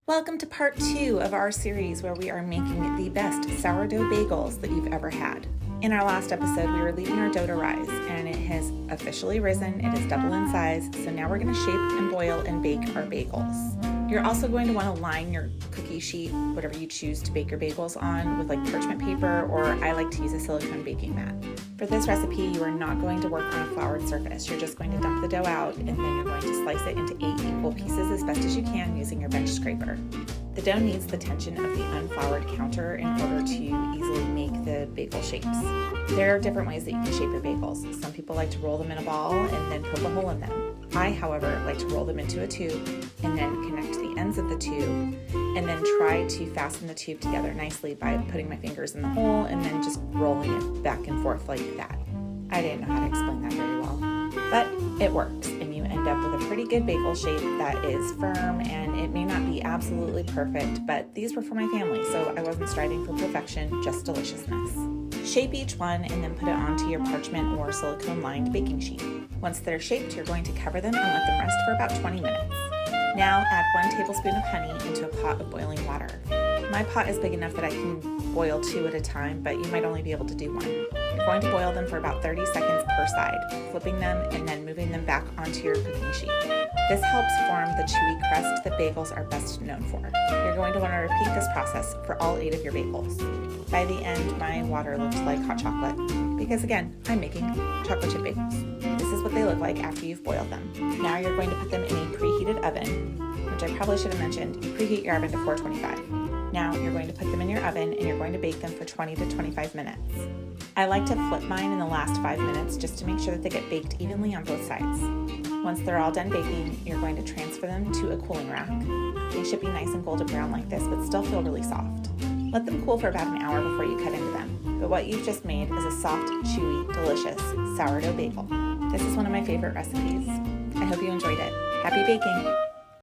Welcome to part 2 of our series where we are making the best sourdough bagels that you've ever had. In our last episode, we were leaving our dough to rise, and it has officially risen. It is double in size, so now we're going to shape and boil and bake our bagels. You're also going to want to line your cookie sheet, whatever you choose to bake your bagels on, with like parchment paper, or I like to use a silicone baking mat. For this recipe, you are not going to work on a floured surface. You're just going to dump the dough out, and then you're going to slice it into 8 equal pieces as best as you can using your bench scraper. The dough needs the tension of the unfloured counter in order to easily make the bagel shapes. There are different ways that you can shape your bagels. Some people like to roll them in a ball and then poke a hole in them. I, however, like to roll them into a tube and then connect the ends of the tube and then try to fasten the tube together nicely by putting my fingers in the hole and then just rolling it back and forth like that. I didn't know how to explain that very well, but it works, and you end up with a pretty good bagel shape that is firm, and it may not be absolutely perfect, but these were for my family, so I wasn't striving for perfection, just deliciousness. Shape each one and then put it onto your parchment or silicone-lined baking sheet. Once they're shaped, you're going to cover them and let them rest for about 20 minutes. Now add 1 tablespoon of honey into a pot of boiling water. My pot is big enough that I can boil 2 at a time, but you might only be able to do 1. You're going to boil them for about 30 seconds per side, flipping them and then moving them back onto your cooking sheet. This helps form the chewy crust that bagels are best known for. You're going to want to repeat this process for all 8 of your bagels. By the end, my water looked like hot chocolate, because again, I'm making chocolate chip bagels. This is what they look like after you've boiled them. Now you're going to put them in a preheated oven, which I probably should have mentioned. You preheat your oven to 425. Now you're going to put them in your oven and you're going to bake them for 20 to 25 minutes. I like to flip mine in the last 5 minutes just to make sure that they get baked evenly on both sides. Once they're all done baking, you're going to transfer them to a cooling rack. They should be nice and golden brown like this, but still feel really soft. Let them cool for about an hour before you cut into them. But what you've just made is a soft, chewy, delicious sourdough bagel. This is one of my favorite recipes. I hope you enjoyed it. Happy baking!